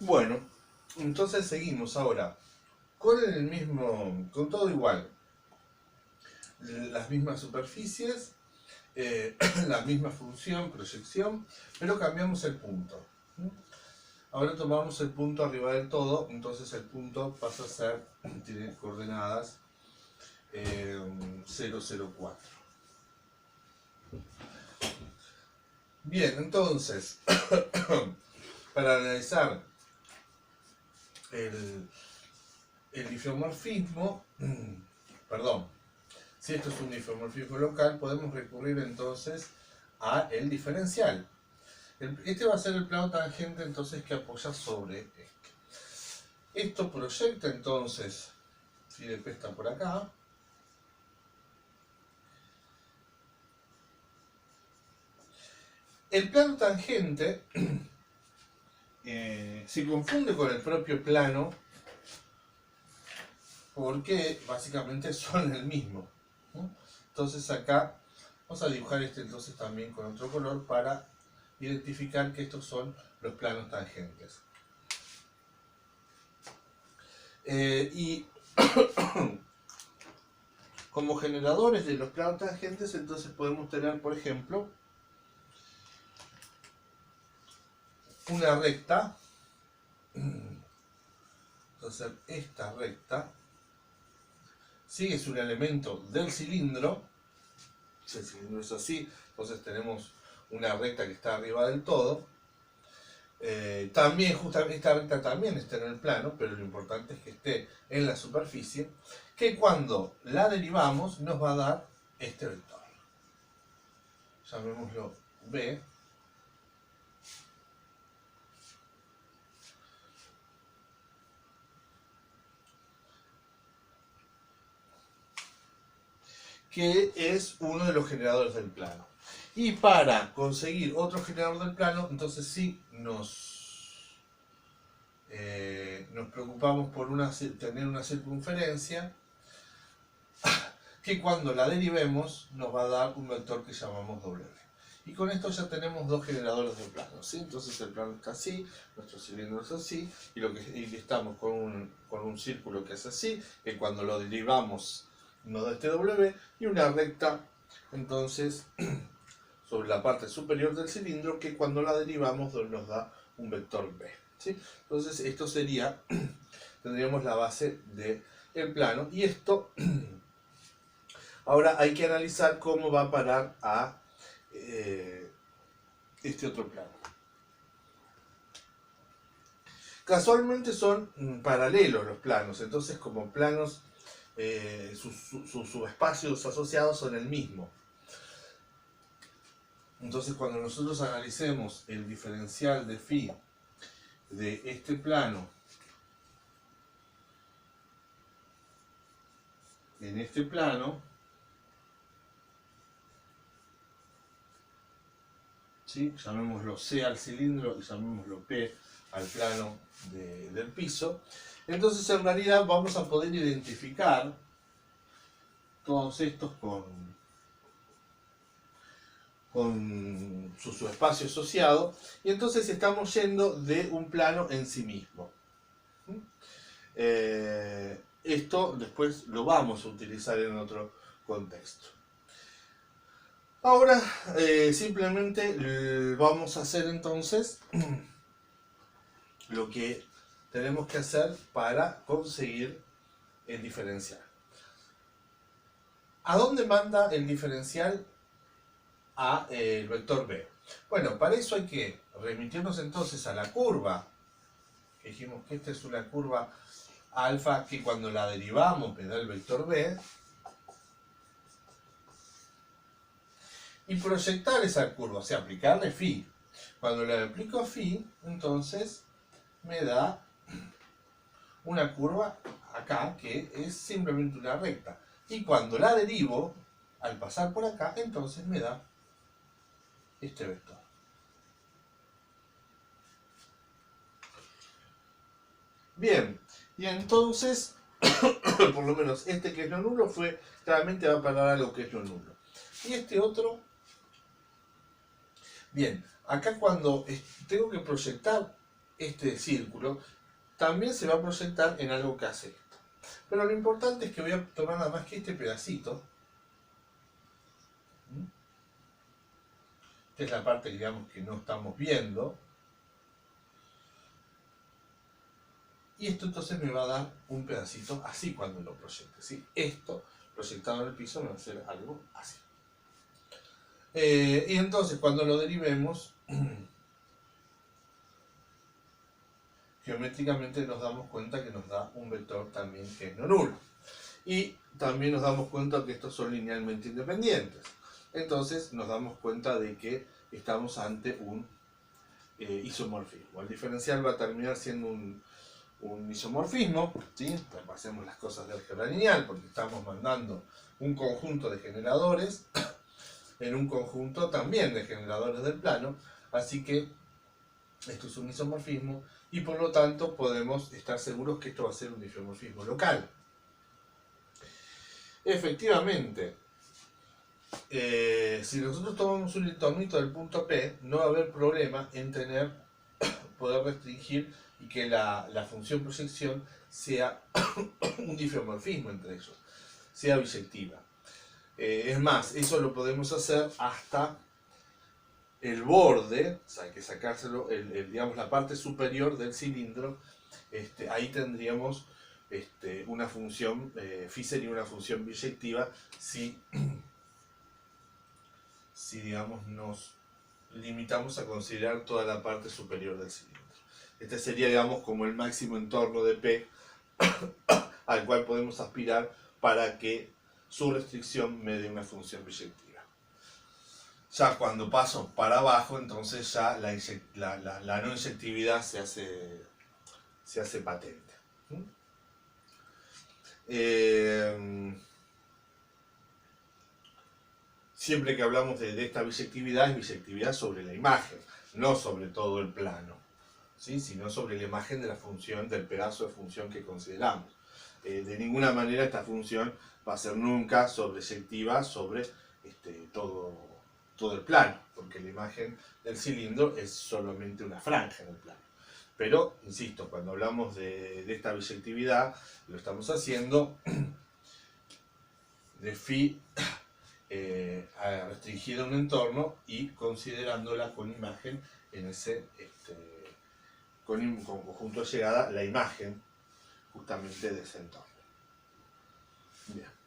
Bueno, entonces seguimos ahora con todo igual, las mismas superficies, la misma función, proyección, pero cambiamos el punto. Ahora tomamos el punto arriba del todo, entonces el punto pasa a ser, tiene coordenadas 0,04. Bien, entonces, para analizar el, el isomorfismo, perdón, si esto es un isomorfismo local, podemos recurrir entonces a el diferencial. Este va a ser el plano tangente entonces que apoya sobre este. Esto proyecta entonces, si de P está por acá, el plano tangente se confunde con el propio plano porque básicamente son el mismo, ¿no? Entonces acá vamos a dibujar este entonces también con otro color para identificar que estos son los planos tangentes. Y como generadores de los planos tangentes entonces podemos tener, por ejemplo, una recta. Entonces esta recta sí es un elemento del cilindro. Si el cilindro es así, entonces tenemos una recta que está arriba del todo. También justamente esta recta también está en el plano, pero lo importante es que esté en la superficie, que cuando la derivamos nos va a dar este vector. Llamémoslo B. Que es uno de los generadores del plano. Y para conseguir otro generador del plano, entonces sí nos preocupamos por tener una circunferencia que cuando la derivemos nos va a dar un vector que llamamos W. Y con esto ya tenemos dos generadores de plano, ¿sí? Entonces el plano está así, nuestro cilindro es así, y estamos con un círculo que es así, que cuando lo derivamos nos da este W, y una recta, entonces, sobre la parte superior del cilindro, que cuando la derivamos nos da un vector B, ¿sí? Entonces esto sería, tendríamos la base del plano, y esto, ahora hay que analizar cómo va a parar a este otro plano. Casualmente son paralelos los planos, entonces como planos, sus subespacios asociados son el mismo. Entonces cuando nosotros analicemos el diferencial de phi de este plano en este plano, ¿sí? Llamémoslo C al cilindro y llamémoslo P al plano del piso, entonces en realidad vamos a poder identificar todos estos con su subespacio asociado, y entonces estamos yendo de un plano en sí mismo. Esto después lo vamos a utilizar en otro contexto. Ahora simplemente vamos a hacer entonces lo que tenemos que hacer para conseguir el diferencial. ¿A dónde manda el diferencial? A el vector B. Bueno, para eso hay que remitirnos entonces a la curva, que dijimos que esta es una curva alfa que cuando la derivamos me da el vector B, y proyectar esa curva, o sea, aplicarle phi. Cuando le aplico phi, entonces me da una curva acá que es simplemente una recta. Y cuando la derivo, al pasar por acá, entonces me da este vector. Bien, y entonces, por lo menos este que es lo nulo claramente va a parar a lo que es lo nulo. Y este otro, bien, acá cuando tengo que proyectar este círculo también se va a proyectar en algo que hace esto. Pero lo importante es que voy a tomar nada más que este pedacito, que es la parte, digamos, que no estamos viendo, y esto entonces me va a dar un pedacito así cuando lo proyecte, ¿sí? Esto proyectado en el piso me va a hacer algo así. Y entonces cuando lo derivemos, geométricamente nos damos cuenta que nos da un vector también que es no nulo. Y también nos damos cuenta que estos son linealmente independientes. Entonces nos damos cuenta de que estamos ante un isomorfismo. El diferencial va a terminar siendo un isomorfismo, ¿sí? Hacemos las cosas de álgebra lineal porque estamos mandando un conjunto de generadores en un conjunto también de generadores del plano, así que esto es un isomorfismo y por lo tanto podemos estar seguros que esto va a ser un isomorfismo local. Efectivamente, si nosotros tomamos un entornito del punto P, no va a haber problema en poder restringir y que la función proyección sea un difeomorfismo entre ellos, sea biyectiva. Es más, eso lo podemos hacer hasta el borde, o sea, hay que sacárselo, digamos, la parte superior del cilindro, ahí tendríamos una función Fisher y una función biyectiva si digamos, nos limitamos a considerar toda la parte superior del cilindro. Este sería, digamos, como el máximo entorno de P al cual podemos aspirar para que su restricción me dé una función biyectiva. Ya cuando paso para abajo, entonces ya la no inyectividad se hace patente. Siempre que hablamos de esta biyectividad, es biyectividad sobre la imagen, no sobre todo el plano, ¿sí? Sino sobre la imagen de la función, del pedazo de función que consideramos. De ninguna manera esta función va a ser nunca sobreyectiva sobre todo el plano, porque la imagen del cilindro es solamente una franja en el plano. Pero, insisto, cuando hablamos de esta biyectividad, lo estamos haciendo de phi restringida a un entorno y considerándola con imagen en ese con conjunto de llegada, la imagen justamente de ese entorno. Bien.